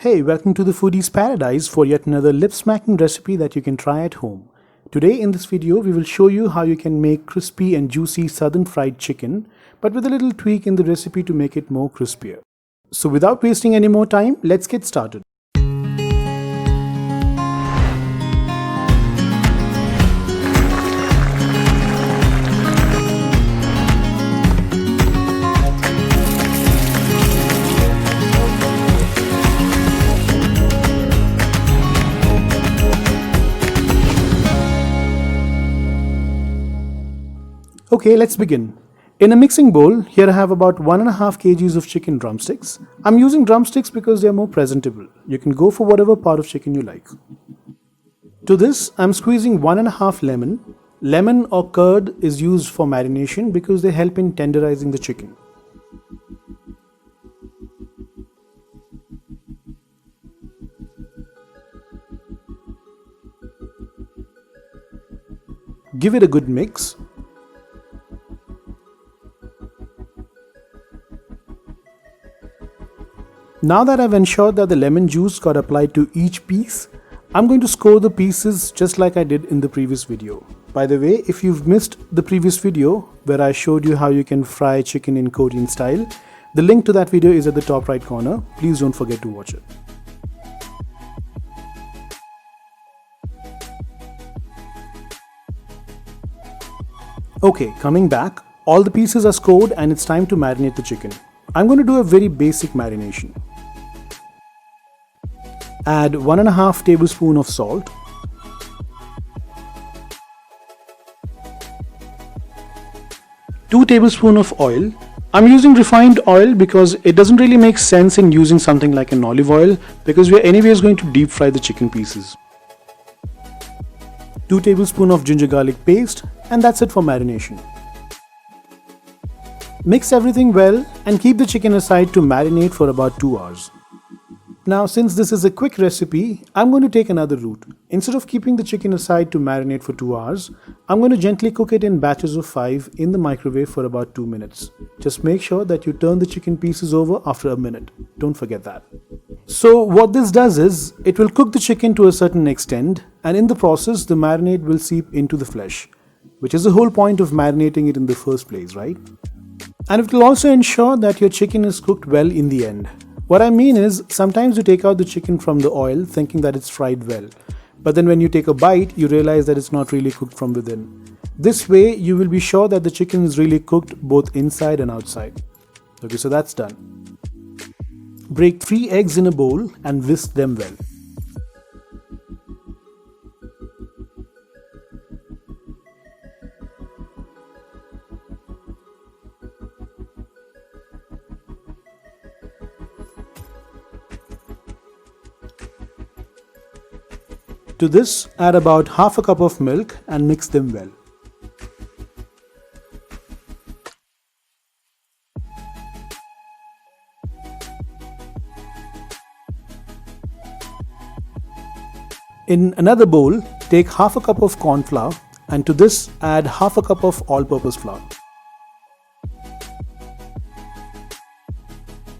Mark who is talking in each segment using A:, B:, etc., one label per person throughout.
A: Hey, welcome to the Foodie's Paradise for yet another lip-smacking recipe that you can try at home. Today in this video, we will show you how you can make crispy and juicy southern fried chicken, but with a little tweak in the recipe to make it more crispier. So without wasting any more time, let's get started. Okay, let's begin. In a mixing bowl, here I have about 1.5 kgs of chicken drumsticks. I'm using drumsticks because they are more presentable. You can go for whatever part of chicken you like. To this, I'm squeezing 1.5 lemon. Lemon or curd is used for marination because they help in tenderizing the chicken. Give it a good mix. Now that I've ensured that the lemon juice got applied to each piece, I'm going to score the pieces just like I did in the previous video. By the way, if you've missed the previous video where I showed you how you can fry chicken in Korean style, the link to that video is at the top right corner. Please don't forget to watch it. Okay, coming back, all the pieces are scored and it's time to marinate the chicken. I'm going to do a very basic marination. Add 1.5 tablespoons of salt, two tablespoons of oil. I'm using refined oil because it doesn't really make sense in using something like an olive oil because we're anyways going to deep fry the chicken pieces. 2 tablespoons of ginger garlic paste, and that's it for marination. Mix everything well and keep the chicken aside to marinate for about 2 hours. Now, since this is a quick recipe, I'm going to take another route. Instead of keeping the chicken aside to marinate for 2 hours, I'm going to gently cook it in batches of 5 in the microwave for about 2 minutes. Just make sure that you turn the chicken pieces over after a minute. Don't forget that. So what this does is, it will cook the chicken to a certain extent, and in the process, the marinade will seep into the flesh, which is the whole point of marinating it in the first place, right? And it will also ensure that your chicken is cooked well in the end. What I mean is, sometimes you take out the chicken from the oil thinking that it's fried well, but then when you take a bite, you realize that it's not really cooked from within. This way, you will be sure that the chicken is really cooked both inside and outside. Okay, so that's done. Break 3 eggs in a bowl and whisk them well. To this, add about half a cup of milk and mix them well. In another bowl, take half a cup of corn flour and to this add half a cup of all-purpose flour.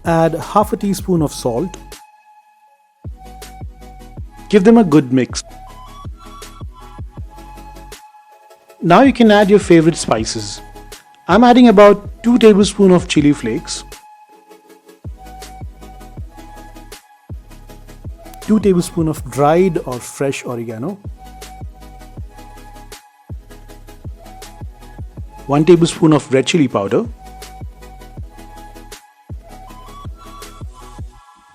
A: Add half a teaspoon of salt. Give them a good mix. Now you can add your favorite spices. I'm adding about 2 tablespoons of chili flakes, 2 tablespoons of dried or fresh oregano, 1 tablespoon of red chili powder,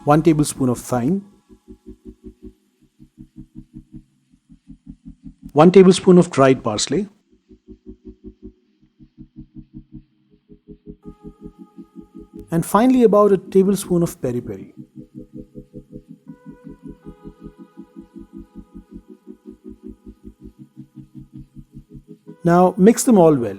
A: 1 tablespoon of thyme, 1 tablespoon of dried parsley, and finally about a tablespoon of peri-peri. Now mix them all well.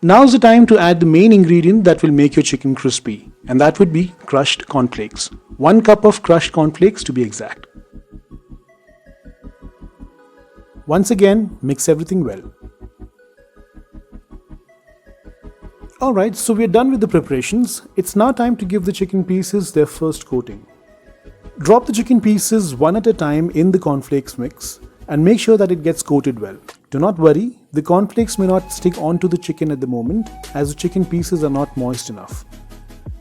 A: Now's the time to add the main ingredient that will make your chicken crispy, and that would be crushed cornflakes. 1 cup of crushed cornflakes to be exact. Once again, mix everything well. Alright, so we're done with the preparations. It's now time to give the chicken pieces their first coating. Drop the chicken pieces one at a time in the cornflakes mix and make sure that it gets coated well. Do not worry, the cornflakes may not stick onto the chicken at the moment as the chicken pieces are not moist enough.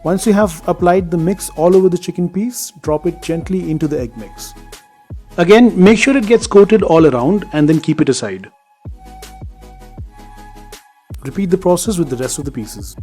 A: Once you have applied the mix all over the chicken piece, drop it gently into the egg mix. Again, make sure it gets coated all around and then keep it aside. Repeat the process with the rest of the pieces.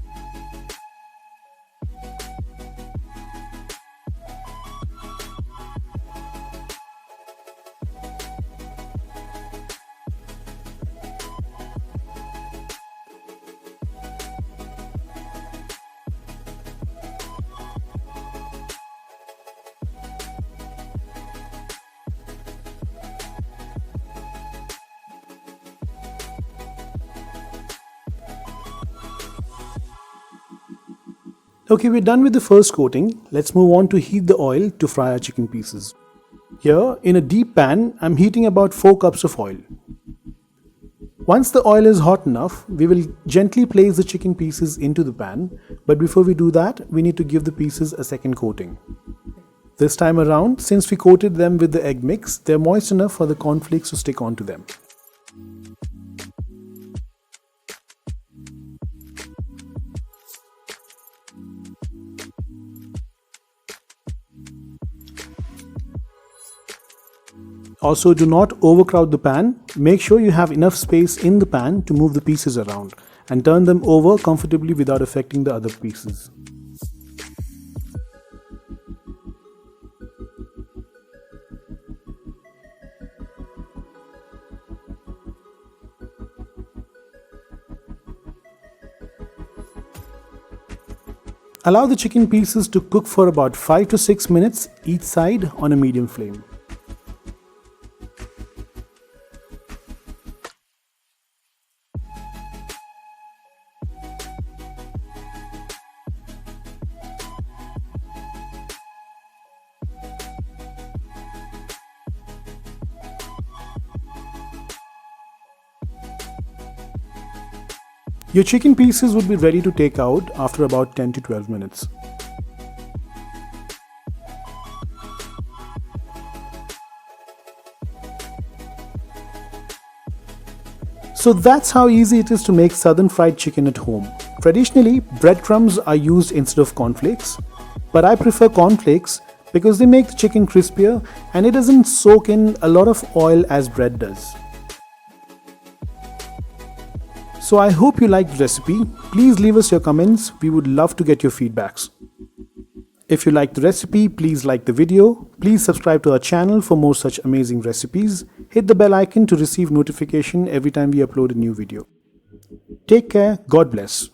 A: Okay, we're done with the first coating. Let's move on to heat the oil to fry our chicken pieces. Here, in a deep pan, I'm heating about 4 cups of oil. Once the oil is hot enough, we will gently place the chicken pieces into the pan, but before we do that, we need to give the pieces a second coating. This time around, since we coated them with the egg mix, they're moist enough for the cornflakes to stick onto them. Also, do not overcrowd the pan. Make sure you have enough space in the pan to move the pieces around and turn them over comfortably without affecting the other pieces. Allow the chicken pieces to cook for about 5 to 6 minutes each side on a medium flame. Your chicken pieces would be ready to take out after about 10 to 12 minutes. So that's how easy it is to make southern fried chicken at home. Traditionally, breadcrumbs are used instead of cornflakes, but I prefer cornflakes because they make the chicken crispier and it doesn't soak in a lot of oil as bread does. So I hope you liked the recipe. Please leave us your comments. We would love to get your feedbacks. If you liked the recipe, please like the video. Please subscribe to our channel for more such amazing recipes. Hit the bell icon to receive notification every time we upload a new video. Take care. God bless.